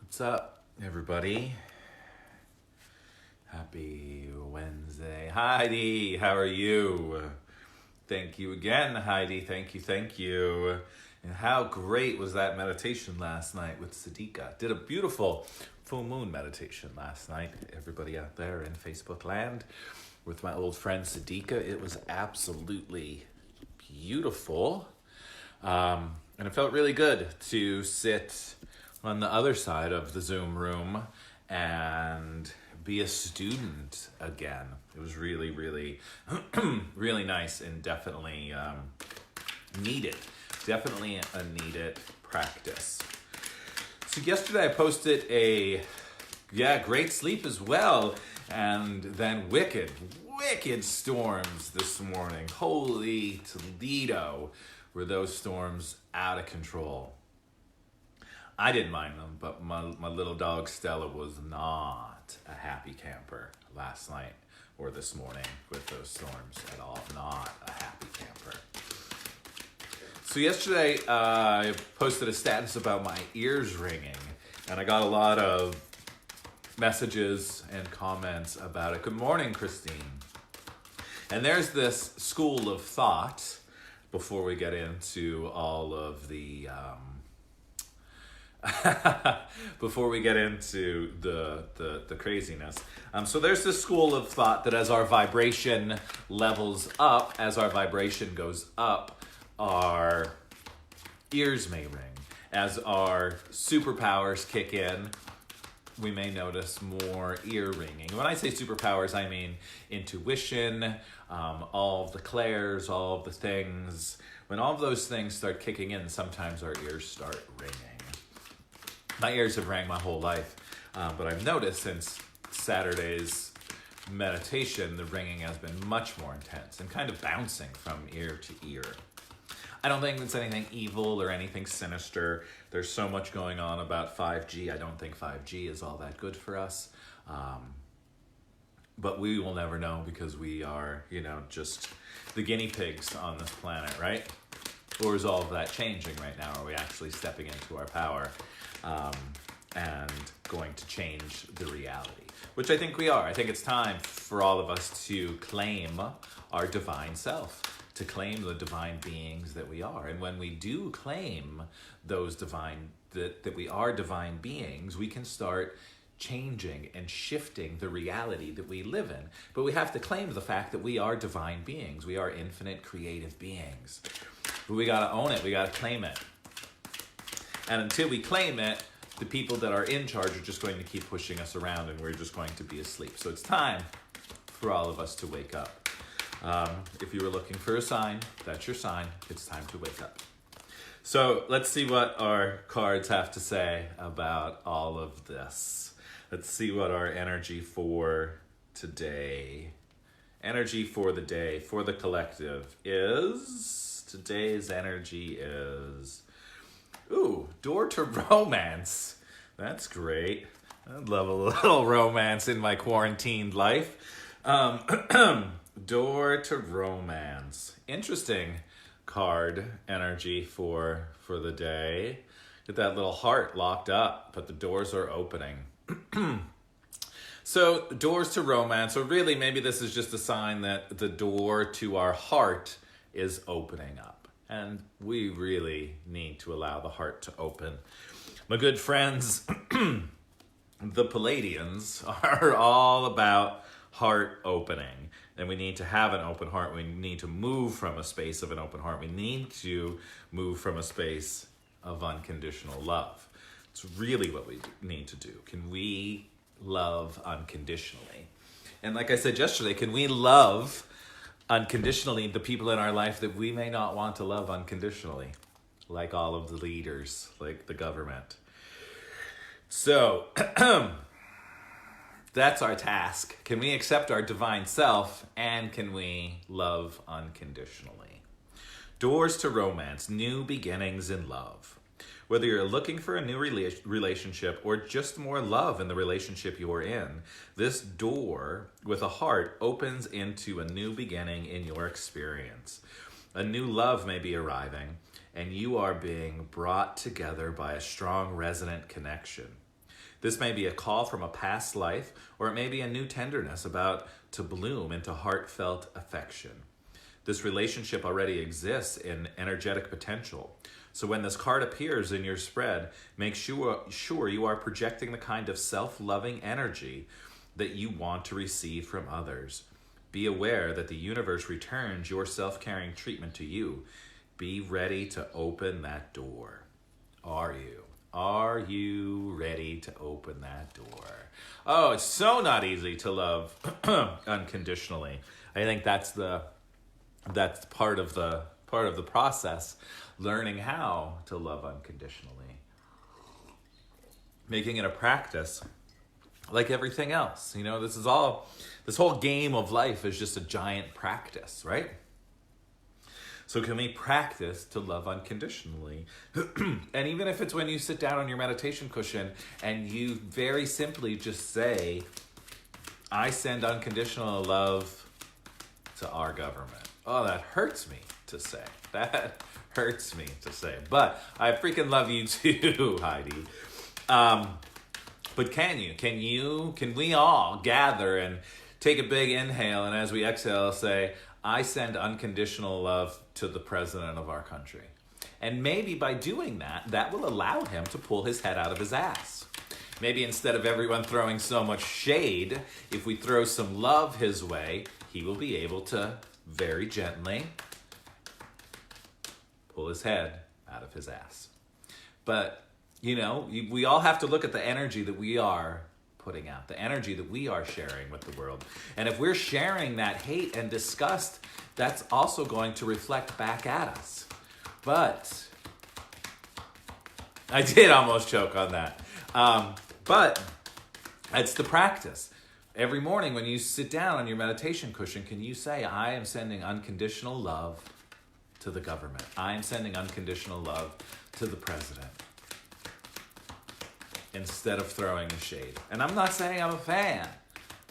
What's up, everybody? Happy Wednesday. Heidi, how are you? Thank you again, Heidi. Thank you. And how great was that meditation last night with Sadika? Did a beautiful full moon meditation last night. Everybody out there in Facebook land with my old friend Sadika. It was absolutely beautiful. And it felt really good to sit on the other side of the Zoom room and be a student again. It was really, really nice and definitely needed. Definitely a needed practice. So yesterday I posted great sleep as well. And then wicked storms this morning. Holy Toledo, were those storms out of control. I didn't mind them, but my little dog Stella was not a happy camper last night or this morning with those storms at all. Not a happy camper. So yesterday I posted a status about my ears ringing, and I got a lot of messages and comments about it. Good morning, Christine. And there's this school of thought before we get into all of the before we get into the craziness. So there's this school of thought that as our vibration levels up, as our vibration goes up, our ears may ring. As our superpowers kick in, we may notice more ear ringing. When I say superpowers, I mean intuition, all of the clairs, all of the things. When all of those things start kicking in, sometimes our ears start ringing. My ears have rang my whole life, but I've noticed since Saturday's meditation, the ringing has been much more intense and kind of bouncing from ear to ear. I don't think it's anything evil or anything sinister. There's so much going on about 5G. I don't think 5G is all that good for us. But we will never know because we are, just the guinea pigs on this planet, right? Or is all of that changing right now? Are we actually stepping into our power and going to change the reality? Which I think we are. I think it's time for all of us to claim our divine self, to claim the divine beings that we are. And when we do claim those that we are divine beings, we can start changing and shifting the reality that we live in. But we have to claim the fact that we are divine beings. We are infinite creative beings. But we gotta own it, we gotta claim it. And until we claim it, the people that are in charge are just going to keep pushing us around and we're just going to be asleep. So it's time for all of us to wake up. If you were looking for a sign, that's your sign. It's time to wake up. So let's see what our cards have to say about all of this. Let's see what our energy for today, energy for the day, for the collective is. Today's energy is, door to romance. That's great. I'd love a little romance in my quarantined life. Door to romance. Interesting card energy for the day. Get that little heart locked up, but the doors are opening. So doors to romance, or really maybe this is just a sign that the door to our heart is opening up. And we really need to allow the heart to open. My good friends, the Palladians, are all about heart opening. And we need to have an open heart. We need to move from a space of an open heart. We need to move from a space of unconditional love. It's really what we need to do. Can we love unconditionally? And like I said yesterday, can we love unconditionally the people in our life that we may not want to love unconditionally? Like all of the leaders, like the government. So, that's our task. Can we accept our divine self, and can we love unconditionally? Doors to romance, new beginnings in love. Whether you're looking for a new relationship or just more love in the relationship you're in, this door with a heart opens into a new beginning in your experience. A new love may be arriving, and you are being brought together by a strong resonant connection. This may be a call from a past life, or it may be a new tenderness about to bloom into heartfelt affection. This relationship already exists in energetic potential. So when this card appears in your spread, make sure you are projecting the kind of self-loving energy that you want to receive from others. Be aware that the universe returns your self-caring treatment to you. Be ready to open that door. Are you? Are you ready to open that door? Oh, it's so not easy to love unconditionally. I think that's part of the process, learning how to love unconditionally. Making it a practice, like everything else. You know, this whole game of life is just a giant practice, right? So can we practice to love unconditionally? And even if it's when you sit down on your meditation cushion and you very simply just say, I send unconditional love to our government. Oh, that hurts me to say. That hurts me to say. But I freaking love you too, Heidi. But can we all gather and take a big inhale, and as we exhale say, I send unconditional love to the president of our country. And maybe by doing that, that will allow him to pull his head out of his ass. Maybe instead of everyone throwing so much shade, if we throw some love his way, he will be able to very gently pull his head out of his ass. But, you know, we all have to look at the energy that we are putting out, the energy that we are sharing with the world. And if we're sharing that hate and disgust, that's also going to reflect back at us. But I did almost choke on that. But it's the practice. Every morning when you sit down on your meditation cushion, can you say, I am sending unconditional love to the government. I am sending unconditional love to the president. Instead of throwing a shade. And I'm not saying I'm a fan,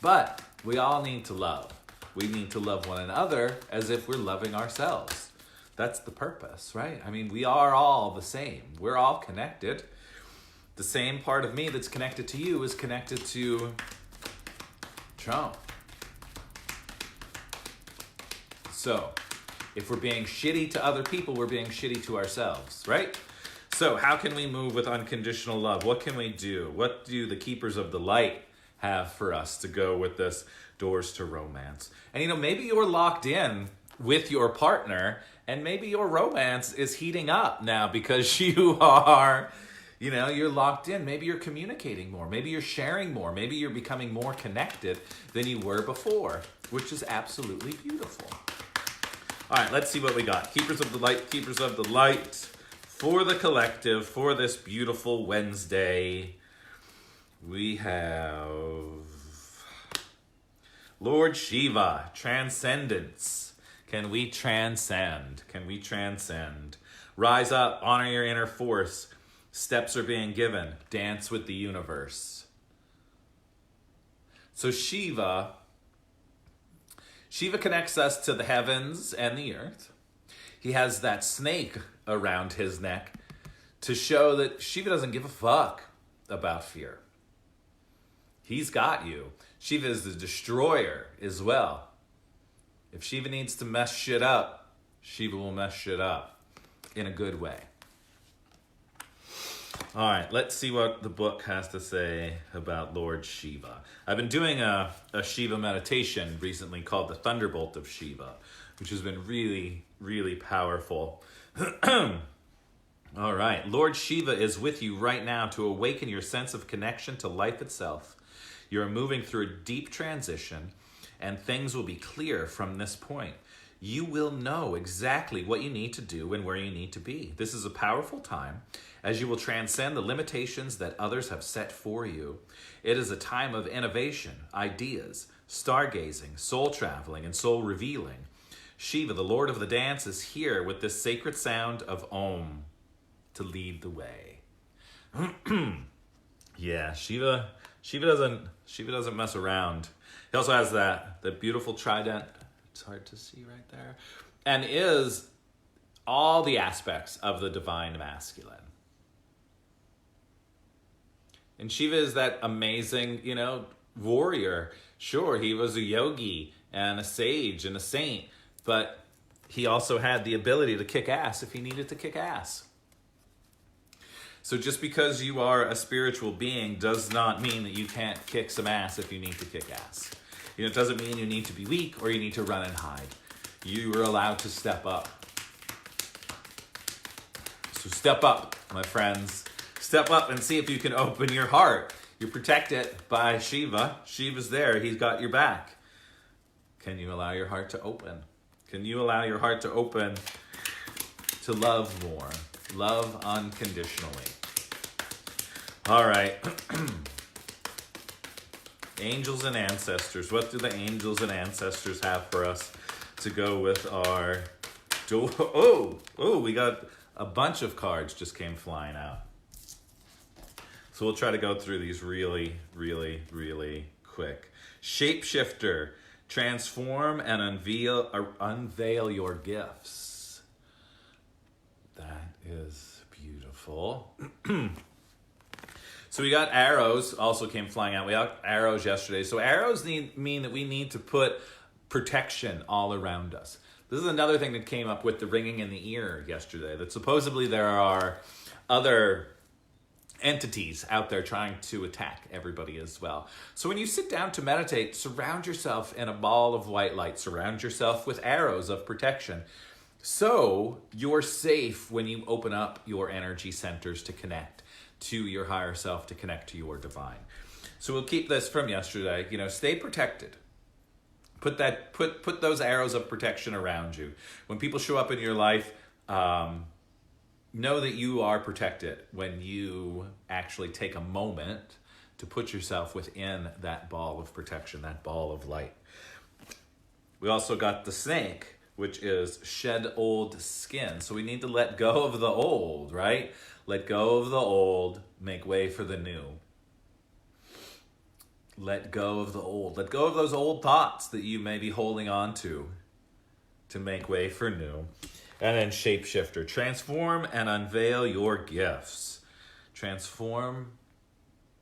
but we all need to love. We need to love one another as if we're loving ourselves. That's the purpose, right? I mean, we are all the same. We're all connected. The same part of me that's connected to you is connected to Trump. So, if we're being shitty to other people, we're being shitty to ourselves, right? So how can we move with unconditional love? What can we do? What do the keepers of the light have for us to go with this doors to romance? And you know, maybe you're locked in with your partner and maybe your romance is heating up now because you are, you know, you're locked in. Maybe you're communicating more. Maybe you're sharing more. Maybe you're becoming more connected than you were before, which is absolutely beautiful. All right, let's see what we got. Keepers of the light, keepers of the light. For the collective, for this beautiful Wednesday, we have Lord Shiva, transcendence. Can we transcend? Can we transcend? Rise up, honor your inner force. Steps are being given. Dance with the universe. So Shiva connects us to the heavens and the earth. He has that snake around his neck to show that Shiva doesn't give a fuck about fear. He's got you. Shiva is the destroyer as well. If Shiva needs to mess shit up, Shiva will mess shit up in a good way. All right, let's see what the book has to say about Lord Shiva. I've been doing a Shiva meditation recently called the Thunderbolt of Shiva, which has been really, really powerful. All right, Lord Shiva is with you right now to awaken your sense of connection to life itself. You're moving through a deep transition, and things will be clear from this point. You will know exactly what you need to do and where you need to be. This is a powerful time, as you will transcend the limitations that others have set for you. It is a time of innovation, ideas, stargazing, soul traveling, and soul revealing. Shiva, the Lord of the dance, is here with this sacred sound of Om to lead the way. Yeah, Shiva doesn't mess around. He also has that beautiful trident. It's hard to see right there. And is all the aspects of the divine masculine. And Shiva is that amazing, warrior. Sure, he was a yogi and a sage and a saint, but he also had the ability to kick ass if he needed to kick ass. So just because you are a spiritual being does not mean that you can't kick some ass if you need to kick ass. It doesn't mean you need to be weak or you need to run and hide. You are allowed to step up. So step up, my friends. Step up and see if you can open your heart. You're protected by Shiva. Shiva's there. He's got your back. Can you allow your heart to open? Can you allow your heart to open to love more? Love unconditionally. All right. Angels and ancestors. What do the angels and ancestors have for us to go with our... Oh, we got a bunch of cards just came flying out. So we'll try to go through these really, really, really quick. Shapeshifter. Transform and unveil your gifts. That is beautiful. So we got arrows, also came flying out. We got arrows yesterday. So arrows mean that we need to put protection all around us. This is another thing that came up with the ringing in the ear yesterday, that supposedly there are other entities out there trying to attack everybody as well. So when you sit down to meditate, surround yourself in a ball of white light. Surround yourself with arrows of protection. So you're safe when you open up your energy centers to connect to your higher self, to connect to your divine. So we'll keep this from yesterday. Stay protected. Put those arrows of protection around you. When people show up in your life, know that you are protected when you actually take a moment to put yourself within that ball of protection, that ball of light. We also got the snake, which is shed old skin. So we need to let go of the old, right? Let go of the old, make way for the new. Let go of the old. Let go of those old thoughts that you may be holding on to make way for new. And then shapeshifter. Transform and unveil your gifts. Transform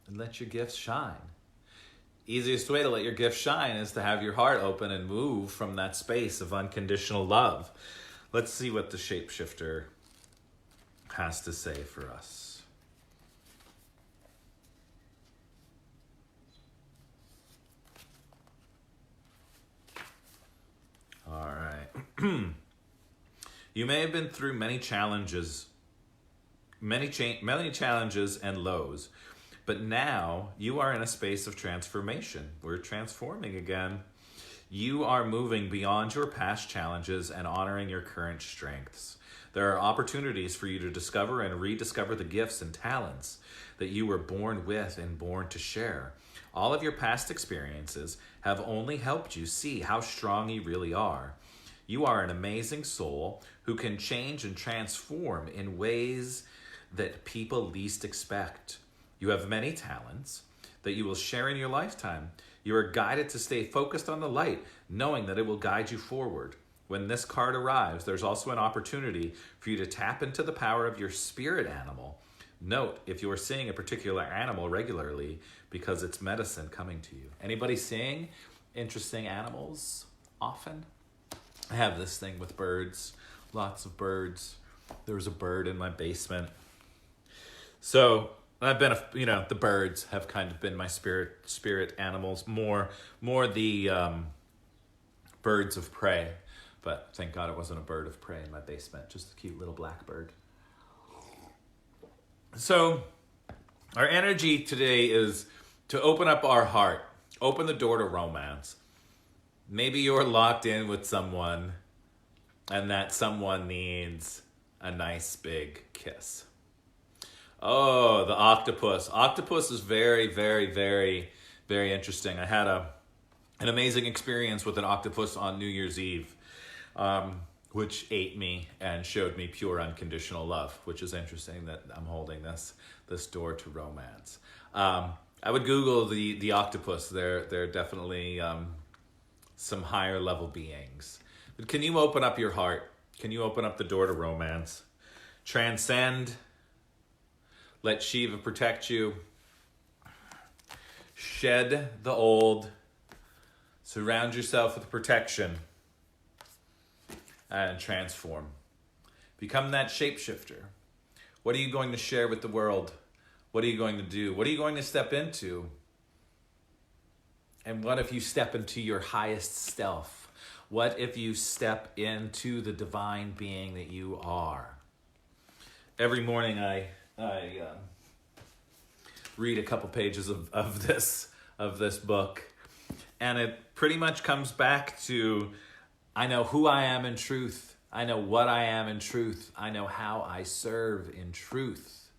and let your gifts shine. Easiest way to let your gifts shine is to have your heart open and move from that space of unconditional love. Let's see what the shapeshifter has to say for us. All right. You may have been through many challenges and lows, but now you are in a space of transformation. We're transforming again. You are moving beyond your past challenges and honoring your current strengths. There are opportunities for you to discover and rediscover the gifts and talents that you were born with and born to share. All of your past experiences have only helped you see how strong you really are. You are an amazing soul who can change and transform in ways that people least expect. You have many talents that you will share in your lifetime. You are guided to stay focused on the light, knowing that it will guide you forward. When this card arrives, there's also an opportunity for you to tap into the power of your spirit animal. Note if you are seeing a particular animal regularly because it's medicine coming to you. Anybody seeing interesting animals often? I have this thing with birds, lots of birds. There was a bird in my basement. So I've been, the birds have kind of been my spirit animals, more the birds of prey. But thank God it wasn't a bird of prey in my basement, just a cute little black bird. So our energy today is to open up our heart, open the door to romance. Maybe you're locked in with someone and that someone needs a nice big kiss. Oh, the octopus. Octopus is very, very, very, very interesting. I had an amazing experience with an octopus on New Year's Eve, which ate me and showed me pure unconditional love, which is interesting that I'm holding this door to romance. I would Google the octopus. They're definitely some higher level beings. But can you open up your heart? Can you open up the door to romance? Transcend. Let Shiva protect you. Shed the old. Surround yourself with protection. And transform. Become that shapeshifter. What are you going to share with the world? What are you going to do? What are you going to step into? And what if you step into your highest self? What if you step into the divine being that you are? Every morning I read a couple pages of this book, and it pretty much comes back to, I know who I am in truth. I know what I am in truth. I know how I serve in truth.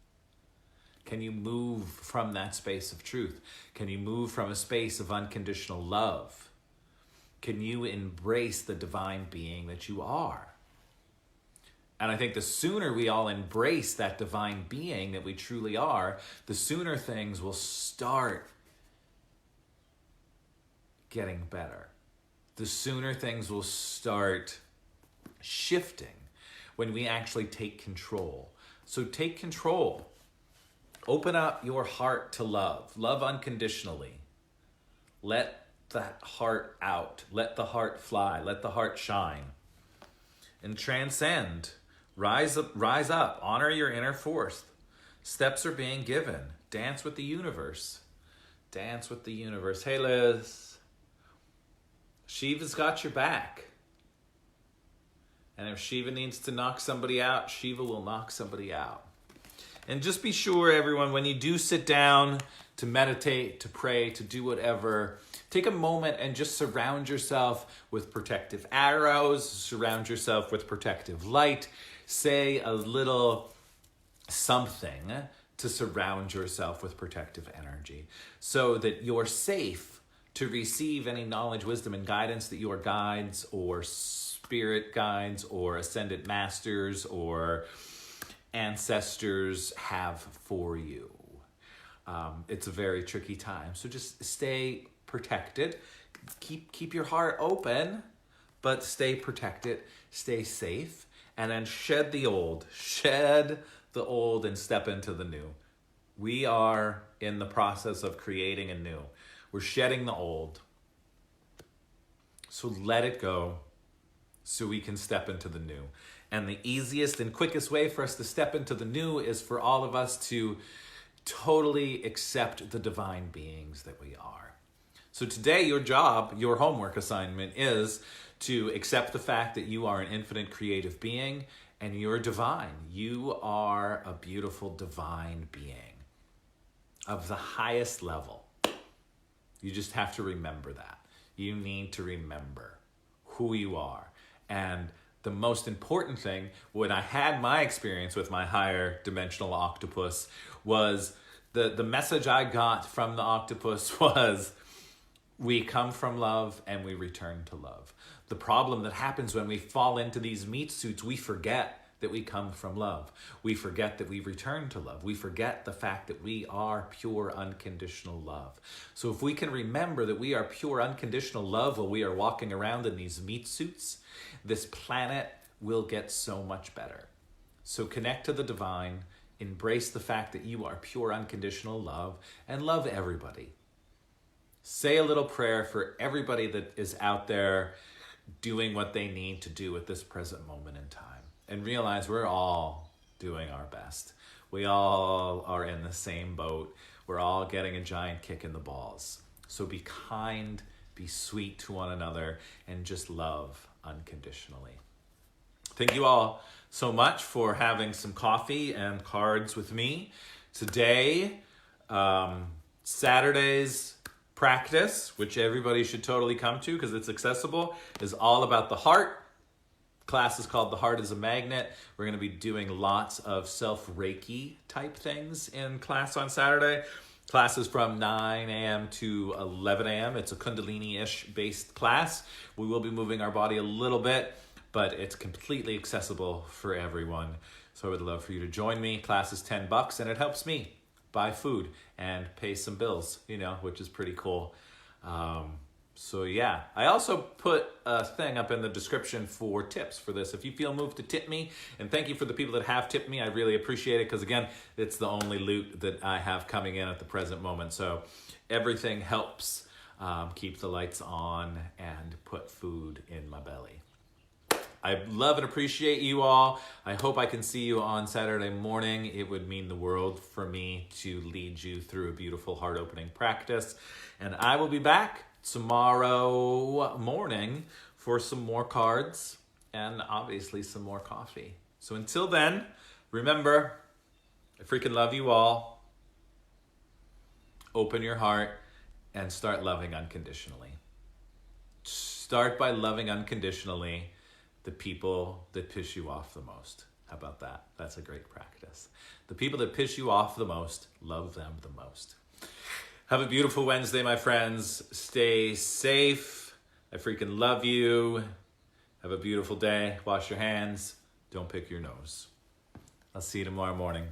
Can you move from that space of truth? Can you move from a space of unconditional love? Can you embrace the divine being that you are? And I think the sooner we all embrace that divine being that we truly are, the sooner things will start getting better. The sooner things will start shifting when we actually take control. So take control. Open up your heart to love. Love unconditionally. Let that heart out. Let the heart fly. Let the heart shine. And transcend. Rise up. Honor your inner force. Steps are being given. Dance with the universe. Dance with the universe. Hey, Liz. Shiva's got your back. And if Shiva needs to knock somebody out, Shiva will knock somebody out. And just be sure, everyone, when you do sit down to meditate, to pray, to do whatever, take a moment and just surround yourself with protective arrows, surround yourself with protective light. Say a little something to surround yourself with protective energy so that you're safe to receive any knowledge, wisdom, and guidance that your guides or spirit guides or ascended masters or ancestors have for you. It's a very tricky time. So just stay protected. Keep your heart open, but stay protected, stay safe, and then shed the old. Shed the old and step into the new. We are in the process of creating a new. We're shedding the old. So let it go so we can step into the new. And the easiest and quickest way for us to step into the new is for all of us to totally accept the divine beings that we are. So today, your job, your homework assignment is to accept the fact that you are an infinite creative being and you're divine. You are a beautiful divine being of the highest level. You just have to remember that. You need to remember who you are. And the most important thing, when I had my experience with my higher dimensional octopus, was the message I got from the octopus was, we come from love and we return to love. The problem that happens when we fall into these meat suits, we forget that we come from love. We forget that we return to love. We forget the fact that we are pure unconditional love. So if we can remember that we are pure unconditional love while we are walking around in these meat suits, this planet will get so much better. So connect to the divine, embrace the fact that you are pure unconditional love, and love everybody. Say a little prayer for everybody that is out there doing what they need to do at this present moment in time. And realize we're all doing our best. We all are in the same boat. We're all getting a giant kick in the balls. So be kind, be sweet to one another, and just love unconditionally. Thank you all so much for having some coffee and cards with me. Today, Saturday's practice, which everybody should totally come to because it's accessible, is all about the heart. Class is called The Heart is a Magnet. We're going to be doing lots of self-Reiki type things in class on Saturday. Class is from 9 a.m. to 11 a.m. It's a Kundalini-ish based class. We will be moving our body a little bit, but it's completely accessible for everyone. So I would love for you to join me. Class is $10 and it helps me buy food and pay some bills, which is pretty cool. So yeah, I also put a thing up in the description for tips for this. If you feel moved to tip me, and thank you for the people that have tipped me, I really appreciate it because again, it's the only loot that I have coming in at the present moment. So everything helps keep the lights on and put food in my belly. I love and appreciate you all. I hope I can see you on Saturday morning. It would mean the world for me to lead you through a beautiful heart-opening practice. And I will be back tomorrow morning for some more cards and obviously some more coffee. So until then, remember, I freaking love you all. Open your heart and start loving unconditionally. Start by loving unconditionally the people that piss you off the most. How about that? That's a great practice. The people that piss you off the most, love them the most. Have a beautiful Wednesday, my friends. Stay safe. I freaking love you. Have a beautiful day. Wash your hands. Don't pick your nose. I'll see you tomorrow morning.